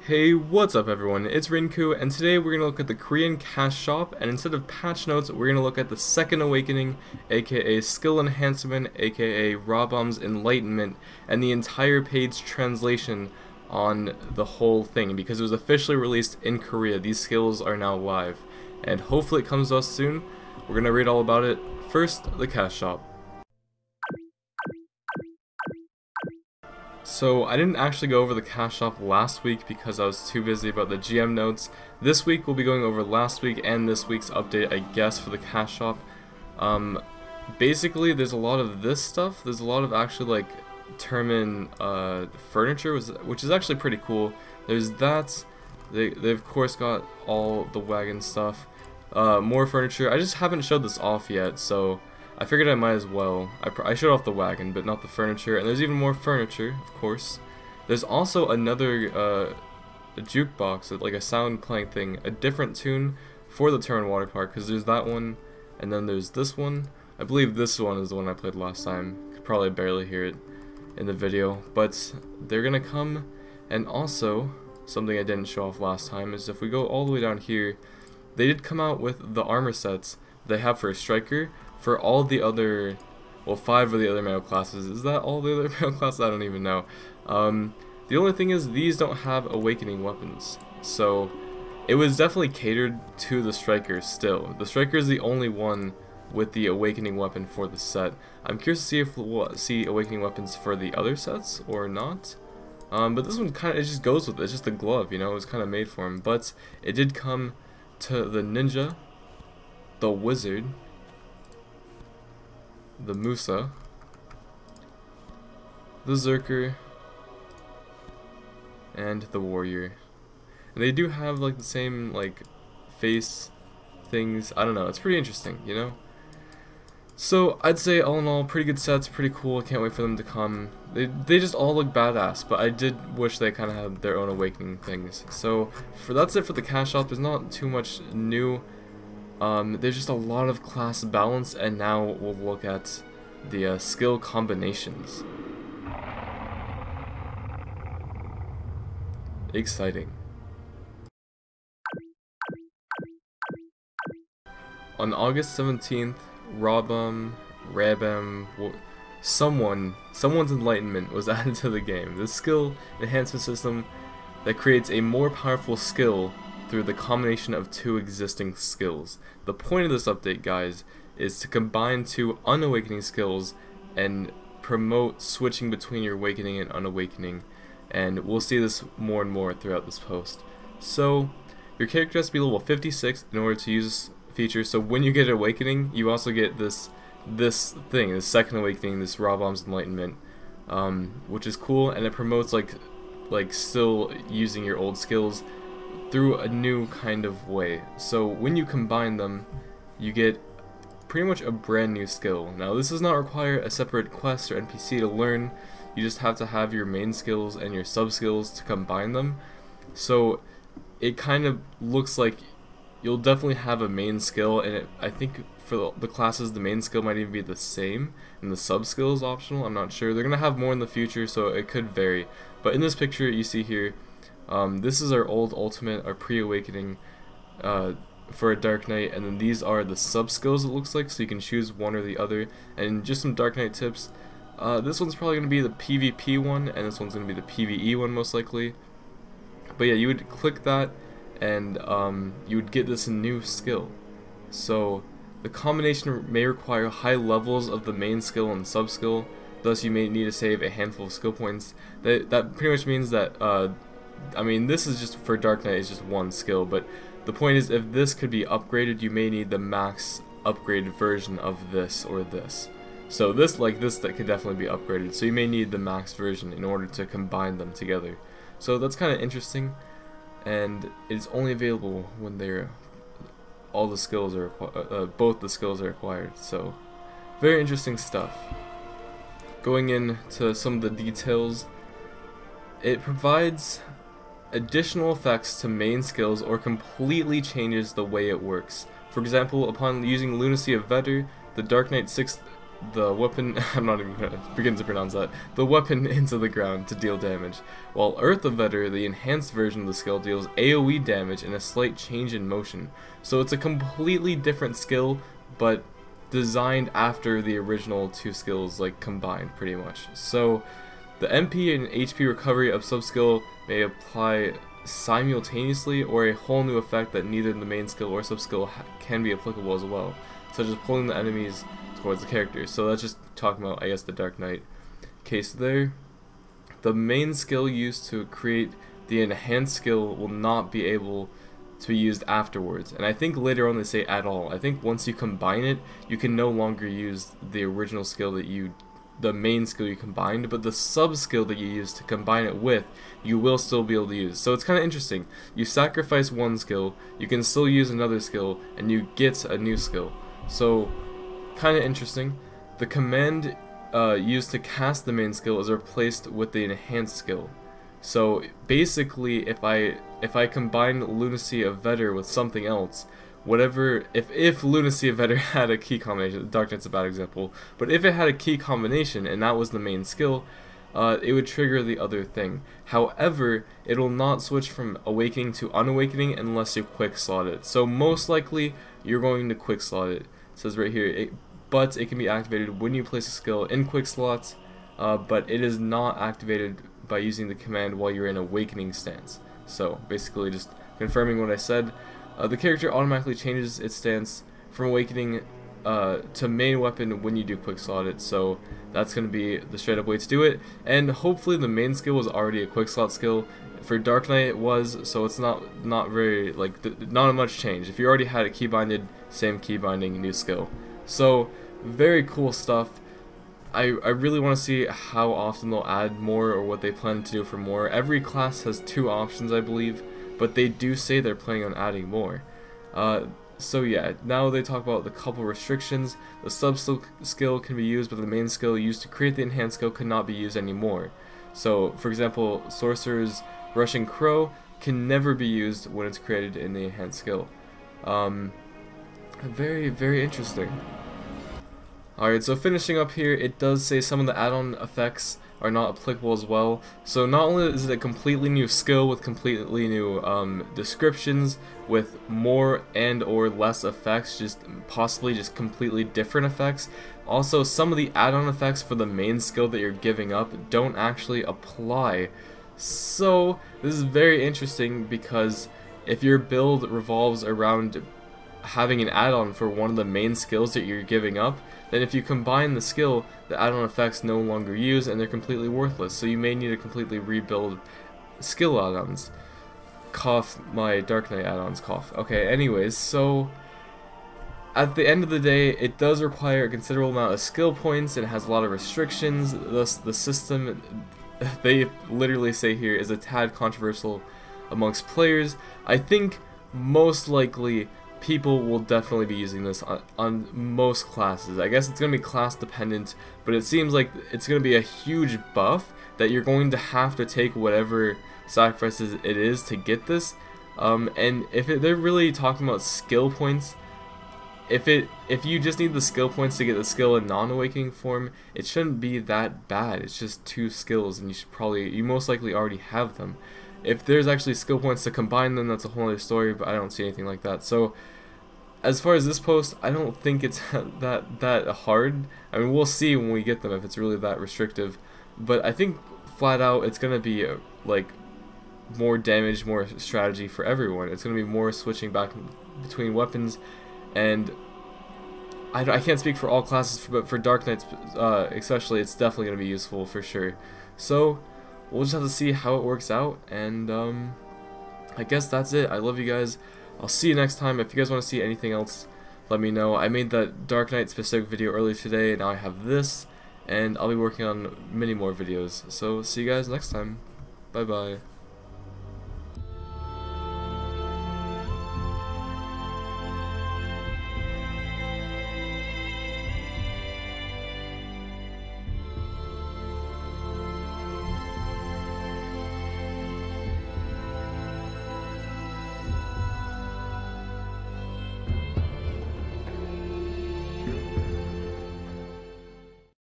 Hey, what's up everyone, it's Rinku, and today we're going to look at the Korean cash shop, and instead of patch notes, we're going to look at the Second Awakening, aka Skill Enhancement, aka Rabam's Enlightenment, and the entire page translation on the whole thing, because it was officially released in Korea. These skills are now live, and hopefully it comes to us soon. We're going to read all about it. First, the cash shop. So I didn't actually go over the cash shop last week because I was too busy about the GM notes. This week we'll be going over last week and this week's update, I guess, for the cash shop. Basically there's a lot of this stuff. There's a lot of actually like Termin furniture, which is actually pretty cool. There's that. They of course got all the wagon stuff. More furniture. I just haven't showed this off yet, so I figured I might as well. I showed off the wagon, but not the furniture, and there's even more furniture, of course. There's also another a jukebox, like a sound playing thing, a different tune for the Terran Water Park, because there's that one, and then there's this one. I believe this one is the one I played last time. Could probably barely hear it in the video, but they're gonna come. And also, something I didn't show off last time is if we go all the way down here, they did come out with the armor sets they have for a striker. For all the other, well, 5 of the other male classes. Is that all the other male classes? I don't even know. The only thing is these don't have awakening weapons. So it was definitely catered to the striker still. The striker is the only one with the awakening weapon for the set. I'm curious to see if we'll see awakening weapons for the other sets or not. But this one kind of, it just goes with it. It's just a glove, you know, it was kind of made for him. But it did come to the ninja, the wizard, the Musa, the Zerker, and the Warrior. And they do have like the same like face things. I don't know, it's pretty interesting, you know? So I'd say all in all, pretty good sets, pretty cool. I can't wait for them to come. They just all look badass, but I did wish they kind of had their own awakening things. So that's it for the cash shop. There's not too much new. There's just a lot of class balance, and now we'll look at the skill combinations. Exciting. On August 17th, Rabam, someone's Enlightenment was added to the game. This skill enhancement system that creates a more powerful skill through the combination of 2 existing skills. The point of this update, guys, is to combine 2 unawakening skills and promote switching between your awakening and unawakening, and we'll see this more and more throughout this post. So your character has to be level 56 in order to use this feature, so when you get an awakening, you also get this thing, this second awakening, this Rabam's Enlightenment, which is cool, and it promotes like still using your old skills through a new kind of way. So when you combine them, you get pretty much a brand new skill. Now this does not require a separate quest or NPC to learn. You just have to have your main skills and your sub skills to combine them. So it kind of looks like you'll definitely have a main skill, and I think for the classes the main skill might even be the same and the sub skill is optional. I'm not sure. They're gonna have more in the future, so it could vary. But in this picture you see here, this is our old ultimate, our pre-awakening for a Dark Knight, and then these are the sub-skills it looks like, so you can choose one or the other. And just some Dark Knight tips, this one's probably going to be the PvP one, and this one's going to be the PvE one most likely. But yeah, you would click that, and you would get this new skill. So the combination may require high levels of the main skill and sub-skill, thus you may need to save a handful of skill points. That pretty much means that I mean, this is just for Dark Knight, it's just one skill, but the point is if this could be upgraded, you may need the max upgraded version of this or this. So this, like this, that could definitely be upgraded, so you may need the max version in order to combine them together. So that's kind of interesting, and it's only available when all the skills are both the skills are acquired. So very interesting stuff. Going into some of the details, it provides additional effects to main skills or completely changes the way it works. For example, upon using Lunacy of Vetter, the Dark Knight 6th the weapon, I'm not even gonna begin to pronounce that, the weapon into the ground to deal damage, while Earth of Vetter, the enhanced version of the skill, deals AoE damage and a slight change in motion. So it's a completely different skill, but designed after the original two skills, like combined pretty much. So the MP and HP recovery of sub-skill may apply simultaneously, or a whole new effect that neither the main skill or sub-skill can be applicable as well, such as pulling the enemies towards the character. So that's just talking about, I guess, the Dark Knight case there. The main skill used to create the enhanced skill will not be able to be used afterwards, and I think later on they say at all. I think once you combine it, you can no longer use the original skill that the main skill you combined, but the sub skill that you use to combine it with, you will still be able to use. So it's kind of interesting. You sacrifice one skill, you can still use another skill, and you get a new skill. So kind of interesting. The command used to cast the main skill is replaced with the enhanced skill. So basically, if I combine Lunacy of Vetter with something else, whatever, if Lunacy of Vetter had a key combination, Dark Knight's a bad example, but if it had a key combination and that was the main skill, it would trigger the other thing. However, it will not switch from awakening to unawakening unless you quick slot it. So most likely you're going to quick slot it. It says right here, but it can be activated when you place a skill in quick slots, but it is not activated by using the command while you're in awakening stance. So basically just confirming what I said. The character automatically changes its stance from awakening to main weapon when you do quick slot it, so that's going to be the straight up way to do it. And hopefully the main skill was already a quick slot skill. For Dark Knight it was, so it's not very, like, not much change. If you already had it keybinded, same keybinding, new skill. So very cool stuff. I really want to see how often they'll add more, or what they plan to do for more. Every class has 2 options, I believe, but they do say they're planning on adding more. So yeah, now they talk about the couple restrictions. The sub skill can be used, but the main skill used to create the enhanced skill could not be used anymore. So for example, Sorcerer's Rushing Crow can never be used when it's created in the enhanced skill. Very interesting. Alright, so finishing up here, it does say some of the add-on effects are not applicable as well. So not only is it a completely new skill with completely new descriptions, with more and or less effects, just possibly just completely different effects, also some of the add-on effects for the main skill that you're giving up don't actually apply. So this is very interesting, because if your build revolves around having an add-on for one of the main skills that you're giving up, then if you combine the skill, the add-on effects no longer use and they're completely worthless, so you may need to completely rebuild skill add-ons. Cough, my Dark Knight add-ons cough. Okay, anyways, so at the end of the day, it does require a considerable amount of skill points, and it has a lot of restrictions, thus the system, they literally say here, is a tad controversial amongst players. I think most likely people will definitely be using this on most classes. I guess it's going to be class dependent, but it seems like it's going to be a huge buff that you're going to have to take whatever sacrifices it is to get this. And if they're really talking about skill points, if you just need the skill points to get the skill in non-awakening form, it shouldn't be that bad. It's just 2 skills, and you most likely already have them. If there's actually skill points to combine them, that's a whole other story, but I don't see anything like that. So as far as this post, I don't think it's that hard. I mean, we'll see when we get them if it's really that restrictive, but I think flat out it's gonna be like more damage, more strategy for everyone. It's gonna be more switching back between weapons, and I can't speak for all classes, but for Dark Knights especially, it's definitely gonna be useful for sure. So we'll just have to see how it works out, and I guess that's it. I love you guys. I'll see you next time. If you guys want to see anything else, let me know. I made that Dark Knight specific video earlier today, and now I have this, and I'll be working on many more videos. So see you guys next time. Bye bye.